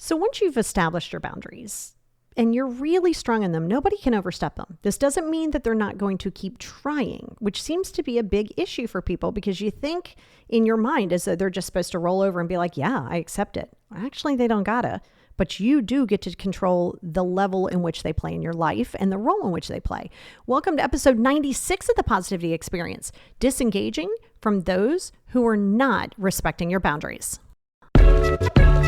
So once you've established your boundaries and you're really strong in them, nobody can overstep them. This doesn't mean that they're not going to keep trying, which seems to be a big issue for people because you think in your mind as though they're just supposed to roll over and be like, yeah, I accept it. Actually, they don't gotta, but you do get to control the level in which they play in your life and the role in which they play. Welcome to episode 96 of the Positivity Experience, disengaging from those who are not respecting your boundaries. Check it out.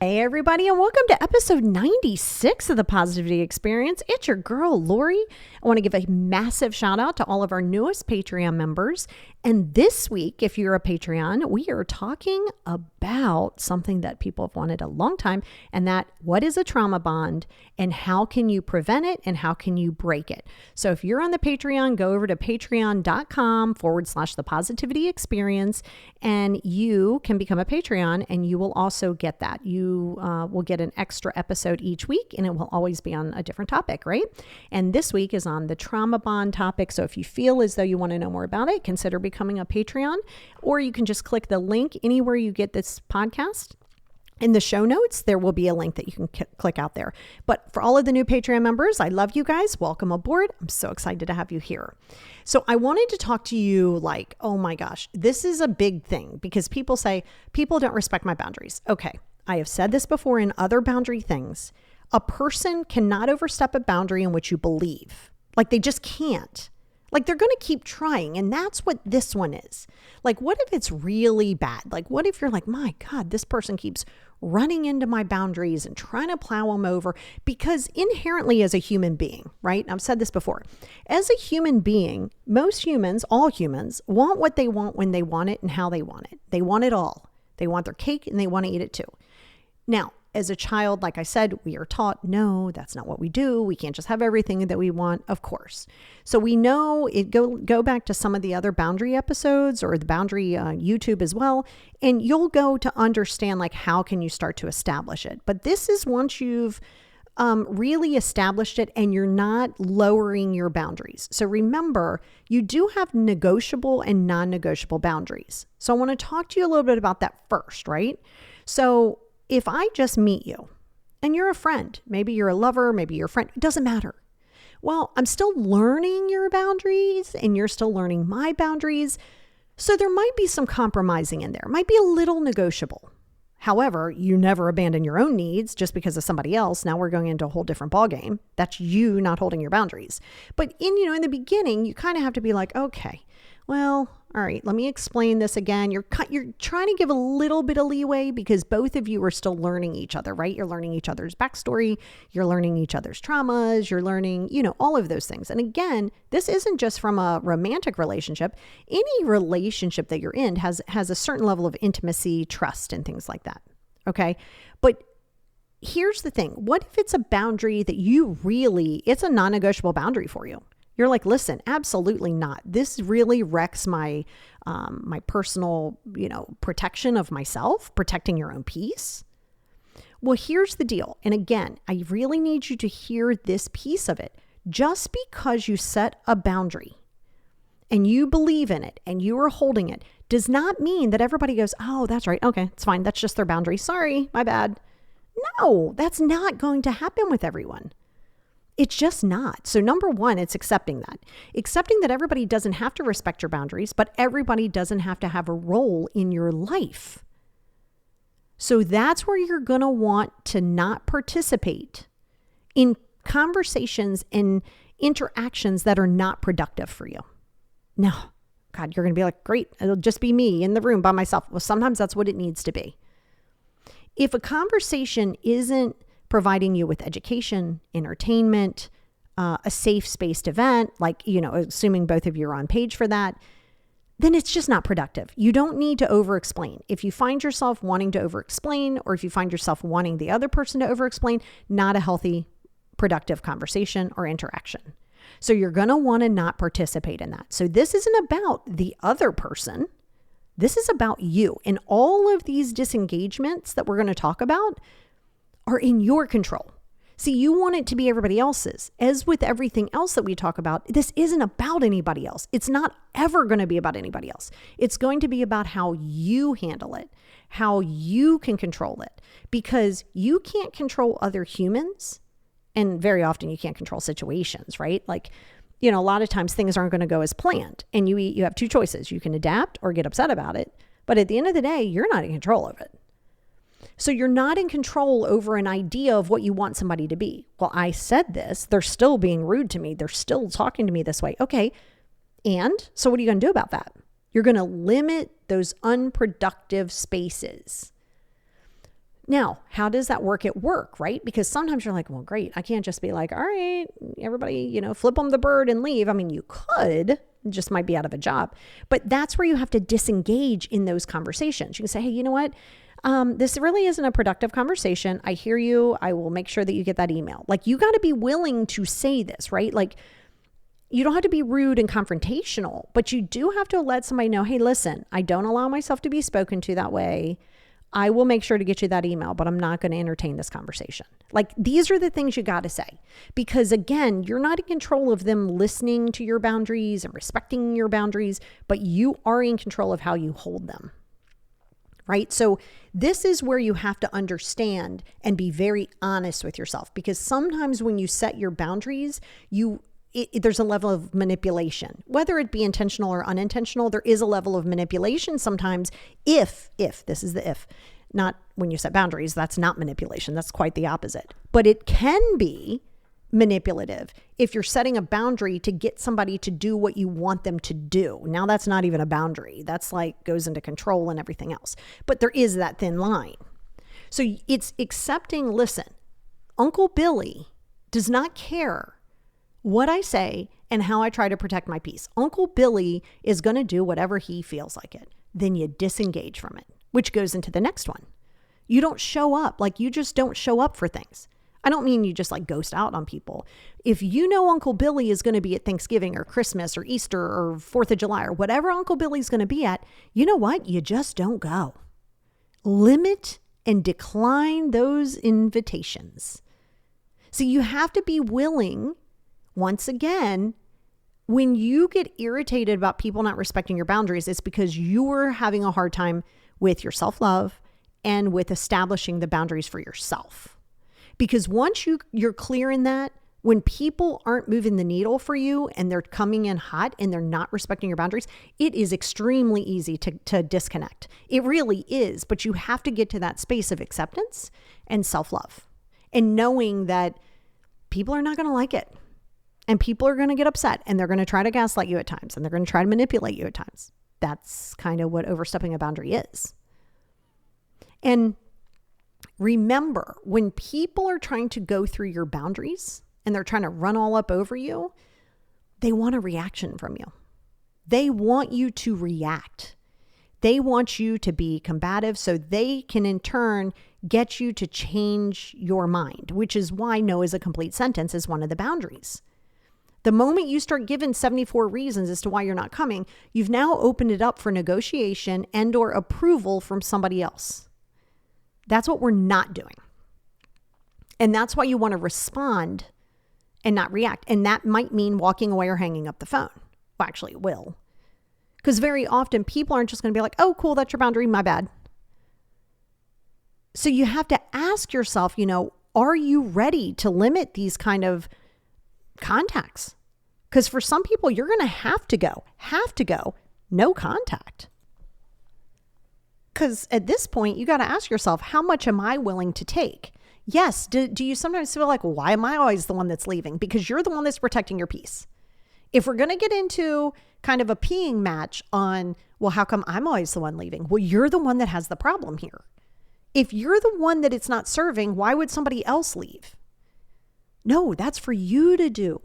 Hey everybody, and welcome to episode 96 of the Positivity Experience. It's your girl, Lori. I want to give a massive shout out to all of our newest Patreon members. And this week, if you're a Patreon, we are talking about something that people have wanted a long time, and that what is a trauma bond and how can you prevent it and how can you break it? So if you're on the Patreon, go over to patreon.com/the Positivity Experience, and you can become a Patreon, and you will also get that. You will get an extra episode each week, and it will always be on a different topic, right? And this week is on the trauma bond topic. So if you feel as though you want to know more about it, consider becoming a Patreon, or you can just click the link anywhere you get this podcast. In the show notes, there will be a link that you can click out there. But for all of the new Patreon members, I love you guys. Welcome aboard. I'm so excited to have you here. So I wanted to talk to you like, oh my gosh, this is a big thing because people say, people don't respect my boundaries. Okay, I have said this before in other boundary things. A person cannot overstep a boundary in which you believe. Like they just can't. Like they're going to keep trying. And that's what this one is. Like, what if it's really bad? Like, what if you're like, my God, this person keeps running into my boundaries and trying to plow them over? Because inherently as a human being, right? I've said this before, as a human being, most humans, all humans want what they want when they want it and how they want it. They want it all. They want their cake and they want to eat it too. Now, as a child, like I said, we are taught, no, that's not what we do. We can't just have everything that we want, of course. So we know it. Go back to some of the other boundary episodes or the boundary YouTube as well, and you'll go to understand like how can you start to establish it. But this is once you've really established it and you're not lowering your boundaries. So remember, you do have negotiable and non-negotiable boundaries. So I want to talk to you a little bit about that first, right? So if I just meet you and you're a friend, maybe you're a lover, maybe you're a friend, it doesn't matter. Well, I'm still learning your boundaries and you're still learning my boundaries. So there might be some compromising in there, might be a little negotiable. However, you never abandon your own needs just because of somebody else. Now we're going into a whole different ballgame. That's you not holding your boundaries. But in the beginning, you kind of have to be like, okay, well, all right, let me explain this again. You're trying to give a little bit of leeway because both of you are still learning each other, right? You're learning each other's backstory. You're learning each other's traumas. You're learning, all of those things. And again, this isn't just from a romantic relationship. Any relationship that you're in has a certain level of intimacy, trust, and things like that. Okay. But here's the thing. What if it's a boundary that it's a non-negotiable boundary for you? You're like, listen, absolutely not. This really wrecks my my personal, protection of myself, protecting your own peace. Well, here's the deal. And again, I really need you to hear this piece of it. Just because you set a boundary and you believe in it and you are holding it does not mean that everybody goes, oh, that's right. Okay, it's fine. That's just their boundary. Sorry, my bad. No, that's not going to happen with everyone. It's just not. So number one, it's accepting that everybody doesn't have to respect your boundaries, but everybody doesn't have to have a role in your life. So that's where you're going to want to not participate in conversations and interactions that are not productive for you. Now, God, you're going to be like, great, it'll just be me in the room by myself. Well, sometimes that's what it needs to be. If a conversation isn't providing you with education, entertainment, a safe-spaced event, like, assuming both of you are on page for that, then it's just not productive. You don't need to over-explain. If you find yourself wanting to over-explain, or if you find yourself wanting the other person to over-explain, not a healthy, productive conversation or interaction. So you're going to want to not participate in that. So this isn't about the other person. This is about you. And all of these disengagements that we're going to talk about are in your control. See, you want it to be everybody else's. As with everything else that we talk about, this isn't about anybody else. It's not ever going to be about anybody else. It's going to be about how you handle it, how you can control it, because you can't control other humans. And very often you can't control situations, right? Like, a lot of times things aren't going to go as planned, and you have two choices. You can adapt or get upset about it. But at the end of the day, you're not in control of it. So you're not in control over an idea of what you want somebody to be. Well, I said this, they're still being rude to me. They're still talking to me this way. Okay. And so what are you going to do about that? You're going to limit those unproductive spaces. Now, how does that work at work, right? Because sometimes you're like, well, great. I can't just be like, all right, everybody, flip them the bird and leave. I mean, you could, it just might be out of a job. But that's where you have to disengage in those conversations. You can say, hey, you know what? This really isn't a productive conversation. I hear you. I will make sure that you get that email. Like, you got to be willing to say this, right? Like, you don't have to be rude and confrontational, but you do have to let somebody know, hey, listen, I don't allow myself to be spoken to that way. I will make sure to get you that email, but I'm not going to entertain this conversation. Like, these are the things you got to say, because again, you're not in control of them listening to your boundaries and respecting your boundaries, but you are in control of how you hold them. Right? So this is where you have to understand and be very honest with yourself, because sometimes when you set your boundaries, there's a level of manipulation, whether it be intentional or unintentional. There is a level of manipulation sometimes if this is the if, not when you set boundaries, that's not manipulation. That's quite the opposite. But it can be manipulative if you're setting a boundary to get somebody to do what you want them to do. Now that's not even a boundary. That's like goes into control and everything else. But there is that thin line. So it's accepting, listen, Uncle Billy does not care what I say and how I try to protect my peace. Uncle Billy is going to do whatever he feels like it. Then you disengage from it, which goes into the next one. You don't show up. Like, you just don't show up for things. I don't mean you just like ghost out on people. If you know Uncle Billy is going to be at Thanksgiving or Christmas or Easter or 4th of July or whatever Uncle Billy's going to be at, you know what? You just don't go. Limit and decline those invitations. So you have to be willing, once again, when you get irritated about people not respecting your boundaries, it's because you're having a hard time with your self-love and with establishing the boundaries for yourself. Because once you're clear in that, when people aren't moving the needle for you and they're coming in hot and they're not respecting your boundaries, it is extremely easy to disconnect. It really is, but you have to get to that space of acceptance and self-love and knowing that people are not going to like it and people are going to get upset and they're going to try to gaslight you at times and they're going to try to manipulate you at times. That's kind of what overstepping a boundary is. And remember, when people are trying to go through your boundaries and they're trying to run all up over you, they want a reaction from you. They want you to react. They want you to be combative so they can in turn get you to change your mind, which is why no is a complete sentence is one of the boundaries. The moment you start giving 74 reasons as to why you're not coming, you've now opened it up for negotiation and or approval from somebody else. That's what we're not doing. And that's why you want to respond and not react. And that might mean walking away or hanging up the phone. Well, actually it will. Because very often people aren't just going to be like, oh, cool, that's your boundary, my bad. So you have to ask yourself, are you ready to limit these kind of contacts? Because for some people, you're going to have to go, no contact. Because at this point, you got to ask yourself, how much am I willing to take? Yes. Do you sometimes feel like, well, why am I always the one that's leaving? Because you're the one that's protecting your peace. If we're going to get into kind of a peeing match on, well, how come I'm always the one leaving? Well, you're the one that has the problem here. If you're the one that it's not serving, why would somebody else leave? No, that's for you to do.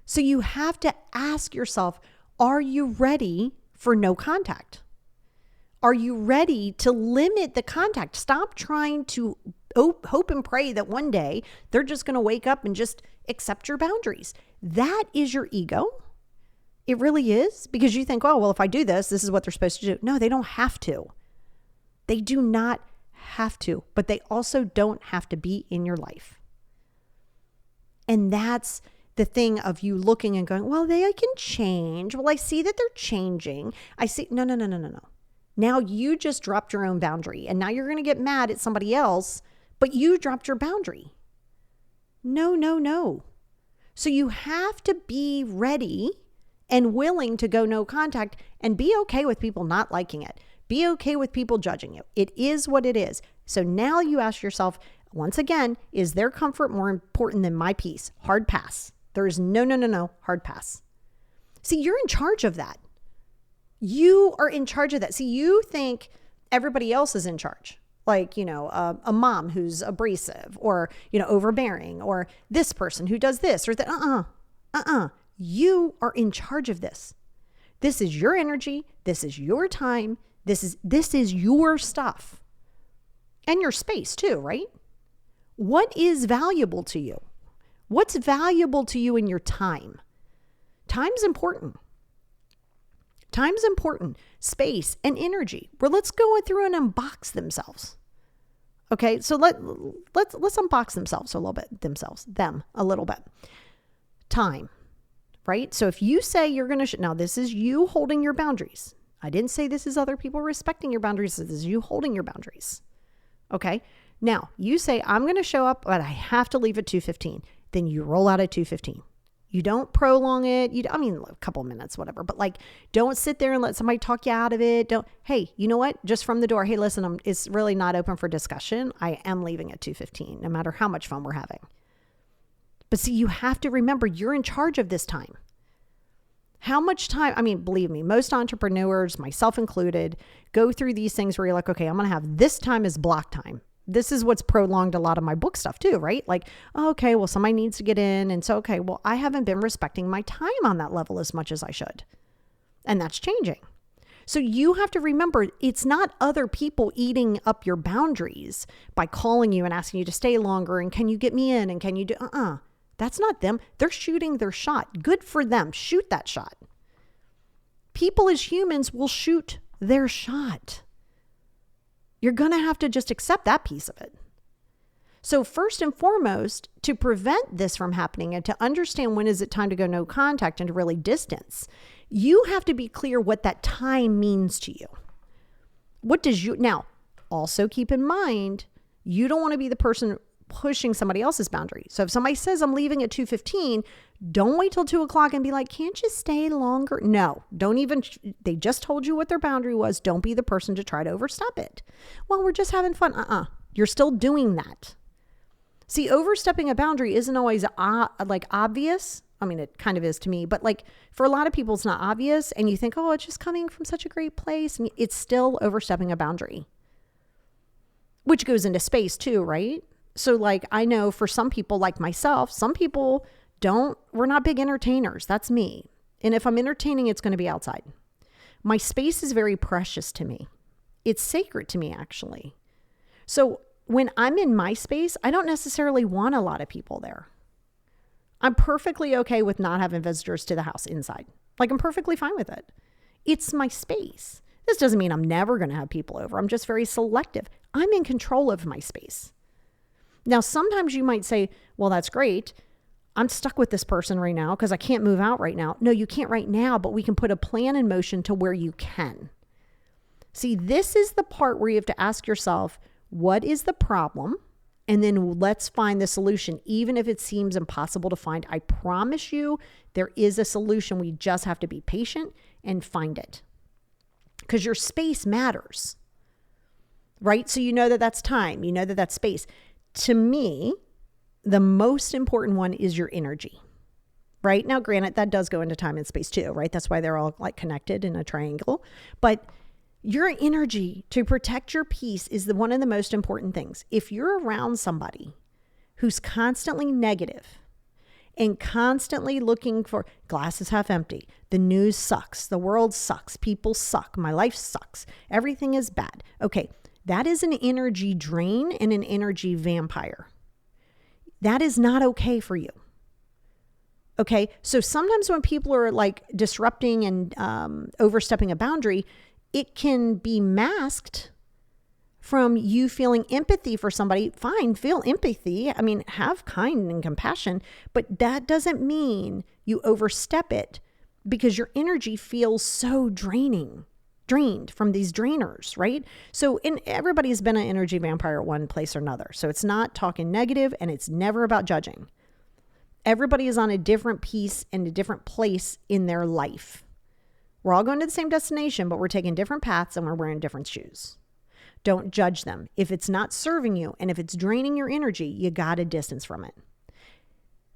So you have to ask yourself, are you ready for no contact? Are you ready to limit the contact? Stop trying to hope and pray that one day they're just going to wake up and just accept your boundaries. That is your ego. It really is, because you think, oh, well, if I do this, this is what they're supposed to do. No, they don't have to. They do not have to, but they also don't have to be in your life. And that's the thing of you looking and going, well, they can change. Well, I see that they're changing. I see, no. Now you just dropped your own boundary and now you're going to get mad at somebody else, but you dropped your boundary. No. So you have to be ready and willing to go no contact and be okay with people not liking it. Be okay with people judging you. It is what it is. So now you ask yourself, once again, is their comfort more important than my peace? Hard pass. There is no, hard pass. See, you're in charge of that. You are in charge of that. See, you think everybody else is in charge. Like, a mom who's abrasive or, overbearing, or this person who does this or that. You are in charge of this. This is your energy. This is your time. This is your stuff. And your space too, right? What is valuable to you? What's valuable to you in your time? Time's important. Time's important. Space and energy. Well, let's go through and unbox themselves. Okay, so let's unbox themselves them a little bit. Time, right? So if you say you're going to, now this is you holding your boundaries. I didn't say this is other people respecting your boundaries. This is you holding your boundaries. Okay, now you say, I'm going to show up, but I have to leave at 2:15. Then you roll out at 2:15. You don't prolong it. A couple minutes, whatever. But don't sit there and let somebody talk you out of it. Hey, you know what? Just from the door, hey, listen, it's really not open for discussion. I am leaving at 2:15, no matter how much fun we're having. But see, you have to remember you're in charge of this time. How much time, believe me, most entrepreneurs, myself included, go through these things where you're like, okay, I'm going to have this time as block time. This is what's prolonged a lot of my book stuff too, right? Okay, well, somebody needs to get in. And so, okay, well, I haven't been respecting my time on that level as much as I should. And that's changing. So you have to remember, it's not other people eating up your boundaries by calling you and asking you to stay longer. And can you get me in? And can you do, that's not them. They're shooting their shot. Good for them. Shoot that shot. People as humans will shoot their shot. You're going to have to just accept that piece of it. So first and foremost, to prevent this from happening and to understand when is it time to go no contact and to really distance, you have to be clear what that time means to you. Now, also keep in mind, you don't want to be the person pushing somebody else's boundary. So if somebody says I'm leaving at 2:15, don't wait till 2:00 and be like, can't you stay longer? No, they just told you what their boundary was. Don't be the person to try to overstep it. Well, we're just having fun. You're still doing that. See, overstepping a boundary isn't always obvious. It kind of is to me, but for a lot of people, it's not obvious. And you think, oh, it's just coming from such a great place. And it's still overstepping a boundary, which goes into space too, right? So I know for some people like myself, some people we're not big entertainers. That's me. And if I'm entertaining, it's going to be outside. My space is very precious to me. It's sacred to me, actually. So when I'm in my space, I don't necessarily want a lot of people there. I'm perfectly okay with not having visitors to the house inside. I'm perfectly fine with it. It's my space. This doesn't mean I'm never going to have people over. I'm just very selective. I'm in control of my space. Now, sometimes you might say, well, that's great. I'm stuck with this person right now because I can't move out right now. No, you can't right now, but we can put a plan in motion to where you can. See, this is the part where you have to ask yourself, what is the problem? And then let's find the solution, even if it seems impossible to find. I promise you, there is a solution. We just have to be patient and find it. Because your space matters, right? So you know that that's time. You know that that's space. To me, the most important one is your energy, right? Now, granted, that does go into time and space too, right? That's why they're all connected in a triangle. But your energy to protect your peace is one of the most important things. If you're around somebody who's constantly negative and constantly looking for glass is half empty, the news sucks, the world sucks, people suck, my life sucks, everything is bad. Okay, that is an energy drain and an energy vampire. That is not okay for you. Okay, so sometimes when people are disrupting and overstepping a boundary, it can be masked from you feeling empathy for somebody. Fine, feel empathy. I mean, have kind and compassion, but that doesn't mean you overstep it because your energy feels so drained from these drainers, right? So everybody's been an energy vampire at one place or another. So it's not talking negative and it's never about judging. Everybody is on a different piece and a different place in their life. We're all going to the same destination, but we're taking different paths and we're wearing different shoes. Don't judge them. If it's not serving you and if it's draining your energy, you got to distance from it.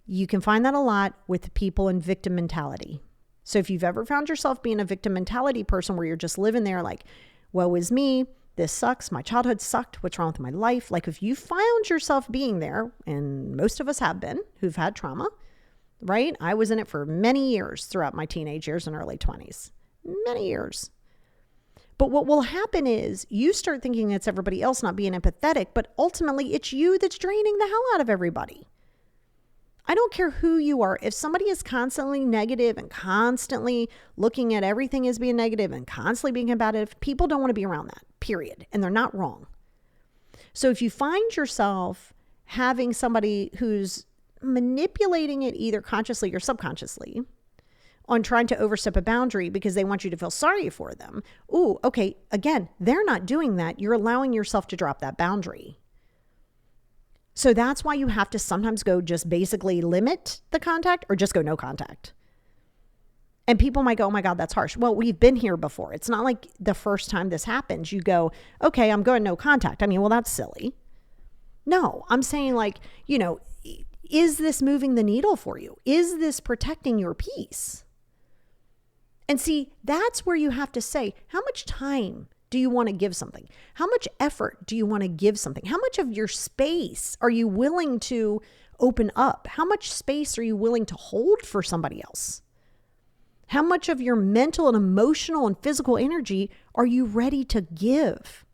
You can find that a lot with people in victim mentality. So if you've ever found yourself being a victim mentality person where you're just living there like, woe is me, this sucks, my childhood sucked, what's wrong with my life? Like if you found yourself being there, and most of us have been who've had trauma, right? I was in it for many years throughout my teenage years and early 20s, many years. But what will happen is you start thinking it's everybody else not being empathetic, but ultimately it's you that's draining the hell out of everybody. I don't care who you are. If somebody is constantly negative and constantly looking at everything as being negative and constantly being combative, people don't want to be around that, period. And they're not wrong. So if you find yourself having somebody who's manipulating it either consciously or subconsciously on trying to overstep a boundary because they want you to feel sorry for them. Ooh, okay. Again, they're not doing that. You're allowing yourself to drop that boundary. So that's why you have to sometimes go just basically limit the contact or just go no contact. And people might go, oh my God, that's harsh. Well, we've been here before. It's not like the first time this happens, you go, okay, I'm going no contact. I mean, well, that's silly. No, I'm saying like, is this moving the needle for you? Is this protecting your peace? And see, that's where you have to say, how much time do you want to give something? How much effort do you want to give something? How much of your space are you willing to open up? How much space are you willing to hold for somebody else? How much of your mental and emotional and physical energy are you ready to give?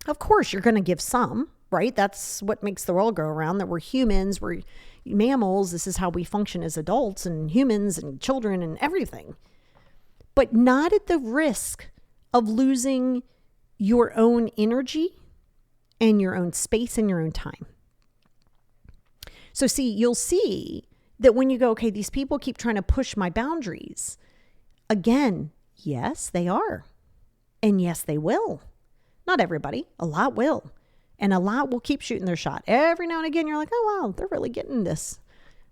Of course, you're going to give some, right? That's what makes the world go around, that we're humans, we're mammals. This is how we function as adults and humans and children and everything. But not at the risk of losing your own energy and your own space and your own time. So see, you'll see that when you go, okay, these people keep trying to push my boundaries. Again, yes, they are. And yes, they will. Not everybody, a lot will. And a lot will keep shooting their shot. Every now and again, you're like, oh, wow, they're really getting this.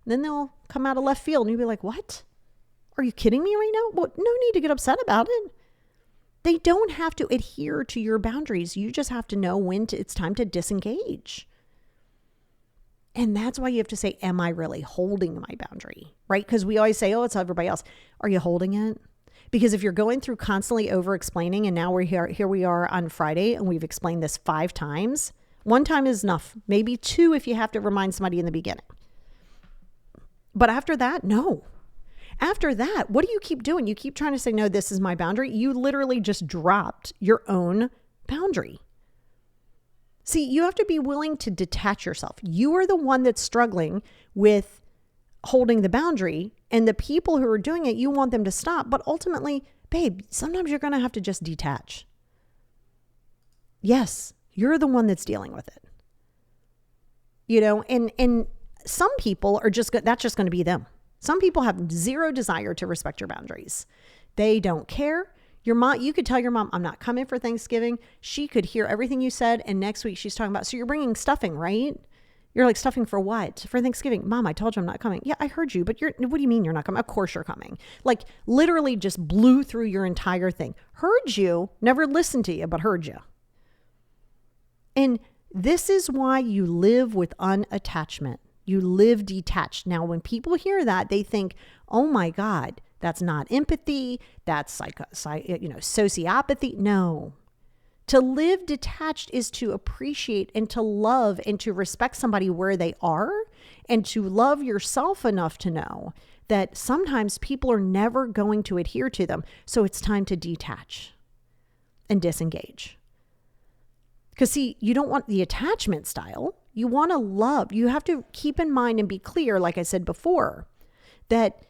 And then they'll come out of left field and you'll be like, what? Are you kidding me right now? Well, no need to get upset about it. They don't have to adhere to your boundaries. You just have to know when it's time to disengage. And that's why you have to say, am I really holding my boundary? Right? Because we always say, oh, it's everybody else. Are you holding it? Because if you're going through constantly over-explaining, and now here we are on Friday, and we've explained this 5 times. 1 time is enough. Maybe 2 if you have to remind somebody in the beginning. But after that, no. After that, what do you keep doing? You keep trying to say, no, this is my boundary. You literally just dropped your own boundary. See, you have to be willing to detach yourself. You are the one that's struggling with holding the boundary, and the people who are doing it, you want them to stop. But ultimately, babe, sometimes you're going to have to just detach. Yes, you're the one that's dealing with it. And some people are that's just going to be them. Some people have zero desire to respect your boundaries. They don't care. Your mom, you could tell your mom, I'm not coming for Thanksgiving. She could hear everything you said. And next week she's talking about, so you're bringing stuffing, right? You're like, stuffing for what? For Thanksgiving. Mom, I told you I'm not coming. Yeah, I heard you, but what do you mean you're not coming? Of course you're coming. Like literally just blew through your entire thing. Heard you, never listened to you, but heard you. And this is why you live with unattachment. You live detached. Now, when people hear that, they think, oh my God, that's not empathy. That's sociopathy. No. To live detached is to appreciate and to love and to respect somebody where they are, and to love yourself enough to know that sometimes people are never going to adhere to them. So it's time to detach and disengage. Because see, you don't want the attachment style. You want to love. You have to keep in mind and be clear, like I said before, that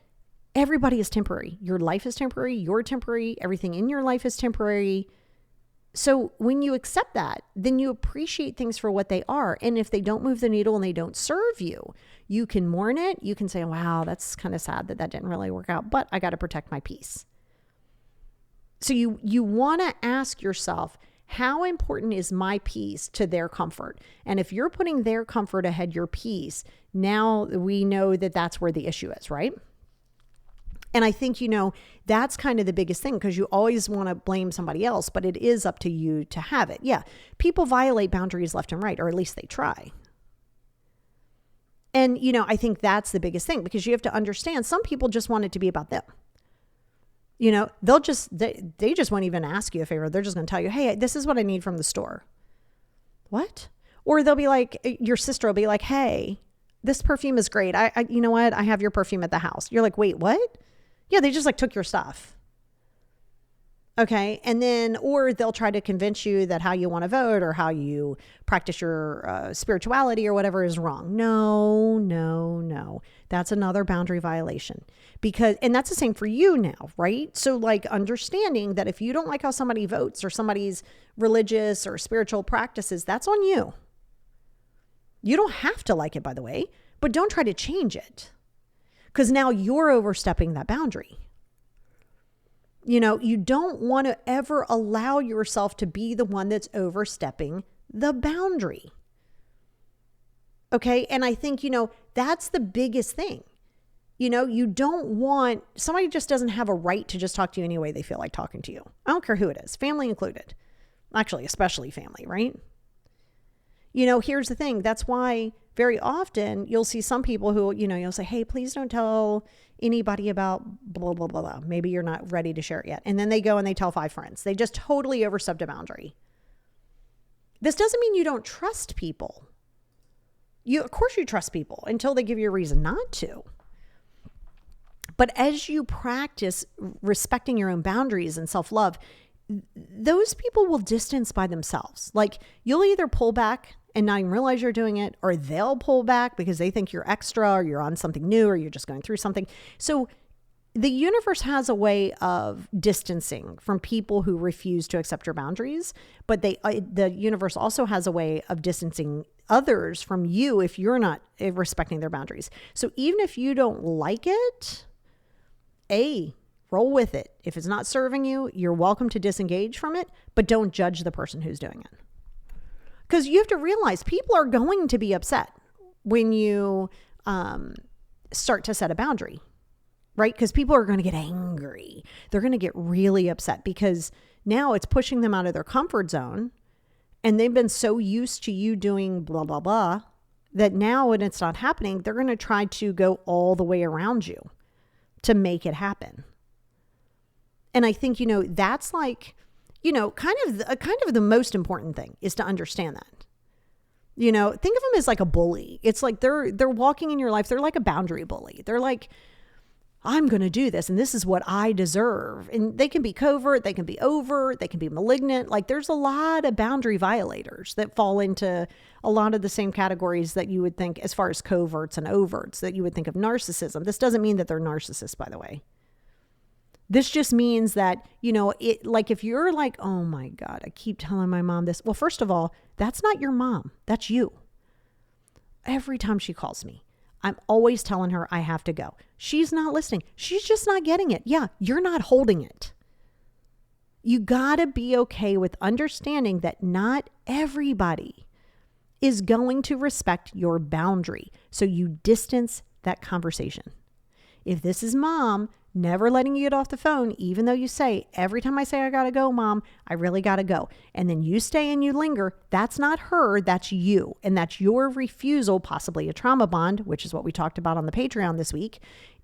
everybody is temporary. Your life is temporary. You're temporary. Everything in your life is temporary. So when you accept that, then you appreciate things for what they are. And if they don't move the needle and they don't serve you, you can mourn it. You can say, wow, that's kind of sad that didn't really work out, but I got to protect my peace. So you want to ask yourself, how important is my peace to their comfort? And if you're putting their comfort ahead your peace, now we know that that's where the issue is, right? And I think, that's kind of the biggest thing, because you always want to blame somebody else, but it is up to you to have it. Yeah, people violate boundaries left and right, or at least they try. And, I think that's the biggest thing, because you have to understand some people just want it to be about them. They'll just, they just won't even ask you a favor. They're just going to tell you, hey, this is what I need from the store. What? Or they'll be like, your sister will be like, hey, this perfume is great. I you know what? I have your perfume at the house. You're like, wait, what? Yeah, they just took your stuff. Okay. And then, or they'll try to convince you that how you want to vote or how you practice your spirituality or whatever is wrong. No. That's another boundary violation, and that's the same for you now, right? So understanding that if you don't like how somebody votes or somebody's religious or spiritual practices, that's on you. You don't have to like it, by the way, but don't try to change it, because now you're overstepping that boundary. You don't want to ever allow yourself to be the one that's overstepping the boundary. Okay. And I think, that's the biggest thing. You don't want, somebody just doesn't have a right to just talk to you any way they feel like talking to you. I don't care who it is, family included. Actually, especially family, right? Here's the thing. That's why very often you'll see some people who, you'll say, hey, please don't tell anybody about blah, blah, blah, blah. Maybe you're not ready to share it yet. And then they go and they tell 5 friends. They just totally overstepped a boundary. This doesn't mean you don't trust people. Of course you trust people until they give you a reason not to. But as you practice respecting your own boundaries and self-love, those people will distance by themselves. You'll either pull back and not even realize you're doing it, or they'll pull back because they think you're extra or you're on something new or you're just going through something. So the universe has a way of distancing from people who refuse to accept your boundaries, but the universe also has a way of distancing others from you if you're not respecting their boundaries. So even if you don't like it, roll with it. If it's not serving you, you're welcome to disengage from it, but don't judge the person who's doing it. Because you have to realize people are going to be upset when you start to set a boundary, right? Because people are going to get angry. They're going to get really upset because now it's pushing them out of their comfort zone. And they've been so used to you doing blah, blah, blah, that now when it's not happening, they're going to try to go all the way around you to make it happen. And I think, that's kind of the most important thing is to understand that. Think of them as like a bully. It's like they're walking in your life. They're like a boundary bully. They're like, I'm going to do this, and this is what I deserve. And they can be covert, they can be overt, they can be malignant. There's a lot of boundary violators that fall into a lot of the same categories that you would think as far as coverts and overts that you would think of narcissism. This doesn't mean that they're narcissists, by the way. This just means that, if you're like, oh my God, I keep telling my mom this. Well, first of all, that's not your mom. That's you. Every time she calls me, I'm always telling her I have to go. She's not listening. She's just not getting it. Yeah, you're not holding it. You got to be okay with understanding that not everybody is going to respect your boundary. So you distance that conversation. If this is mom never letting you get off the phone, even though you say, every time I say I got to go, mom, I really got to go. And then you stay and you linger. That's not her. That's you. And that's your refusal, possibly a trauma bond, which is what we talked about on the Patreon this week,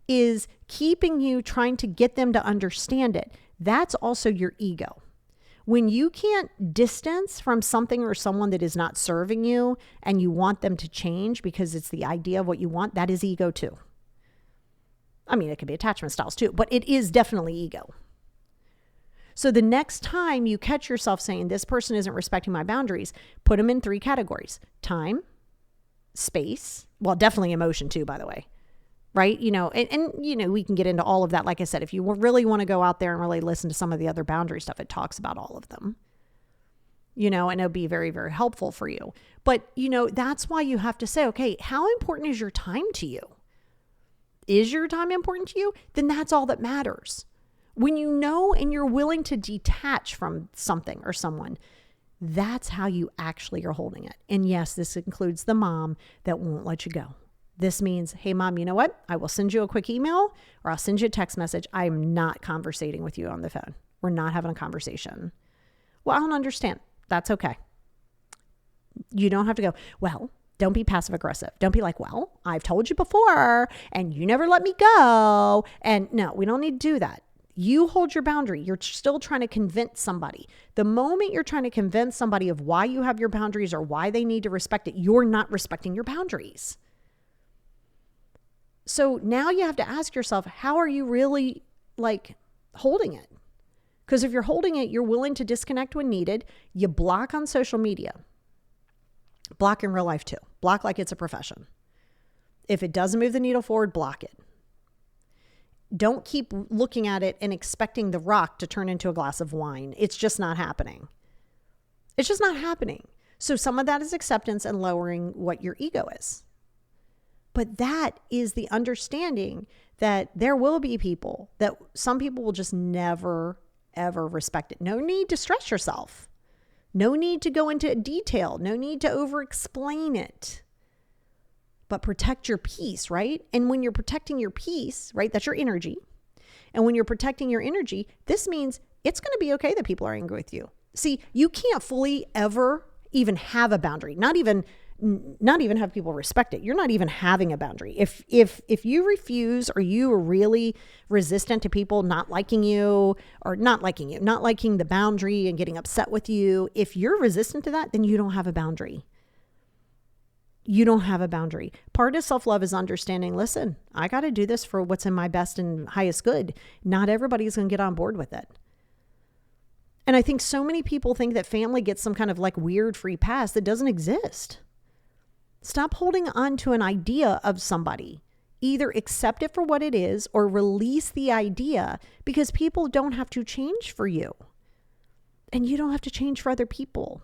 is keeping you trying to get them to understand it. That's also your ego. When you can't distance from something or someone that is not serving you and you want them to change because it's the idea of what you want, that is ego too. I mean, it could be attachment styles too, but it is definitely ego. So the next time you catch yourself saying, this person isn't respecting my boundaries, put them in 3 categories: time, space, well, definitely emotion too, by the way, right? And we can get into all of that. Like I said, if you really want to go out there and really listen to some of the other boundary stuff, it talks about all of them. and it'll be very, very helpful for you. But, that's why you have to say, okay, how important is your time to you? Is your time important to you? Then that's all that matters. When you know and you're willing to detach from something or someone, that's how you actually are holding it. And yes, this includes the mom that won't let you go. This means, hey, mom, you know what? I will send you a quick email or I'll send you a text message. I'm not conversating with you on the phone. We're not having a conversation. Well, I don't understand. That's okay. You don't have to go, well, don't be passive aggressive. Don't be like, well, I've told you before and you never let me go. And no, we don't need to do that. You hold your boundary. You're still trying to convince somebody. The moment you're trying to convince somebody of why you have your boundaries or why they need to respect it, you're not respecting your boundaries. So now you have to ask yourself, how are you really holding it? Because if you're holding it, you're willing to disconnect when needed. You block on social media. Block in real life too. Block like it's a profession. If it doesn't move the needle forward, block it. Don't keep looking at it and expecting the rock to turn into a glass of wine. It's just not happening. It's just not happening. So some of that is acceptance and lowering what your ego is. But that is the understanding that there will be people that some people will just never, ever respect it. No need to stress yourself. No need to go into detail. No need to over-explain it. But protect your peace, right? And when you're protecting your peace, right, that's your energy. And when you're protecting your energy, this means it's going to be okay that people are angry with you. See, you can't fully ever even have a boundary, not even have people respect it. You're not even having a boundary. If you refuse or you are really resistant to people not liking the boundary and getting upset with you, if you're resistant to that, then you don't have a boundary. You don't have a boundary. Part of self-love is understanding, listen, I got to do this for what's in my best and highest good. Not everybody's going to get on board with it. And I think so many people think that family gets some kind of weird free pass that doesn't exist. Stop holding on to an idea of somebody. Either accept it for what it is or release the idea, because people don't have to change for you. And you don't have to change for other people.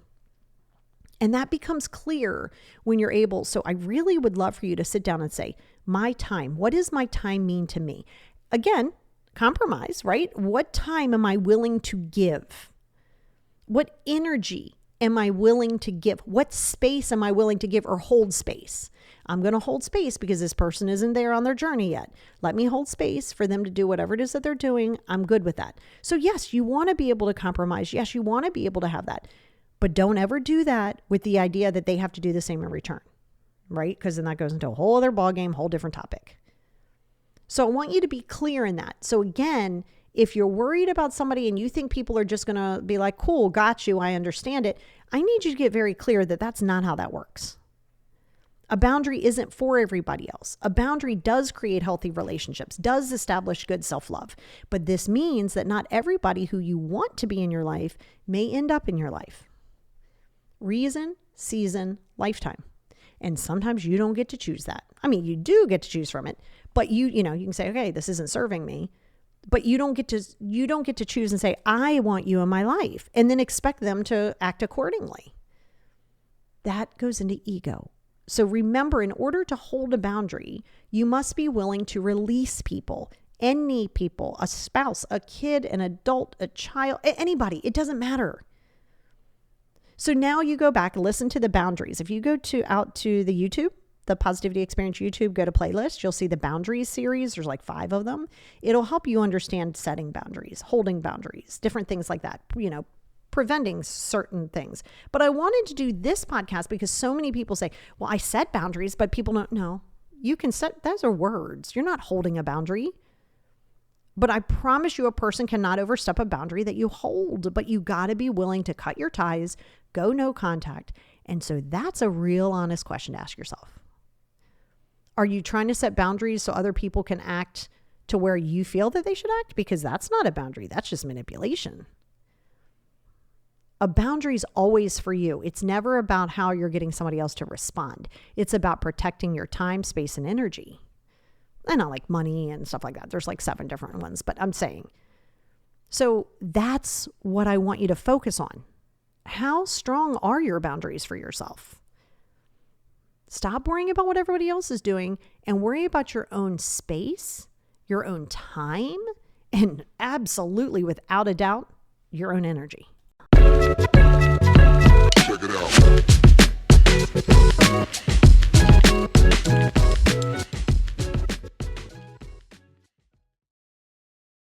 And that becomes clear when you're able. So I really would love for you to sit down and say, my time, what does my time mean to me? Again, compromise, right? What time am I willing to give? What energy am I willing to give? What space am I willing to give or hold space? I'm going to hold space because this person isn't there on their journey yet. Let me hold space for them to do whatever it is that they're doing. I'm good with that. So yes, you want to be able to compromise. Yes, you want to be able to have that. But don't ever do that with the idea that they have to do the same in return, right? Because then that goes into a whole other ballgame, whole different topic. So I want you to be clear in that. So again, if you're worried about somebody and you think people are just going to be like, cool, got you, I understand it, I need you to get very clear that that's not how that works. A boundary isn't for everybody else. A boundary does create healthy relationships, does establish good self-love. But this means that not everybody who you want to be in your life may end up in your life. Reason, season, lifetime. And sometimes you don't get to choose that. I mean, you do get to choose from it, but you can say, okay, this isn't serving me, but you don't get to choose and say, I want you in my life, and then expect them to act accordingly. That goes into ego. So remember, in order to hold a boundary, you must be willing to release people, any people, a spouse, a kid, an adult, a child, anybody, it doesn't matter. So now you go back and listen to the boundaries. If you go out to the YouTube, the Positivity Experience YouTube, go to playlist, you'll see the boundaries series. There's 5 of them. It'll help you understand setting boundaries, holding boundaries, different things like that, preventing certain things. But I wanted to do this podcast because so many people say, well, I set boundaries, but people don't know. You can set, those are words. You're not holding a boundary. But I promise you, a person cannot overstep a boundary that you hold, but you got to be willing to cut your ties, go no contact. And so that's a real honest question to ask yourself. Are you trying to set boundaries so other people can act to where you feel that they should act? Because that's not a boundary. That's just manipulation. A boundary is always for you. It's never about how you're getting somebody else to respond. It's about protecting your time, space, and energy. And not like money and stuff like that. There's 7 different ones, but I'm saying. So that's what I want you to focus on. How strong are your boundaries for yourself? Stop worrying about what everybody else is doing and worry about your own space, your own time, and absolutely, without a doubt, your own energy. Check it out.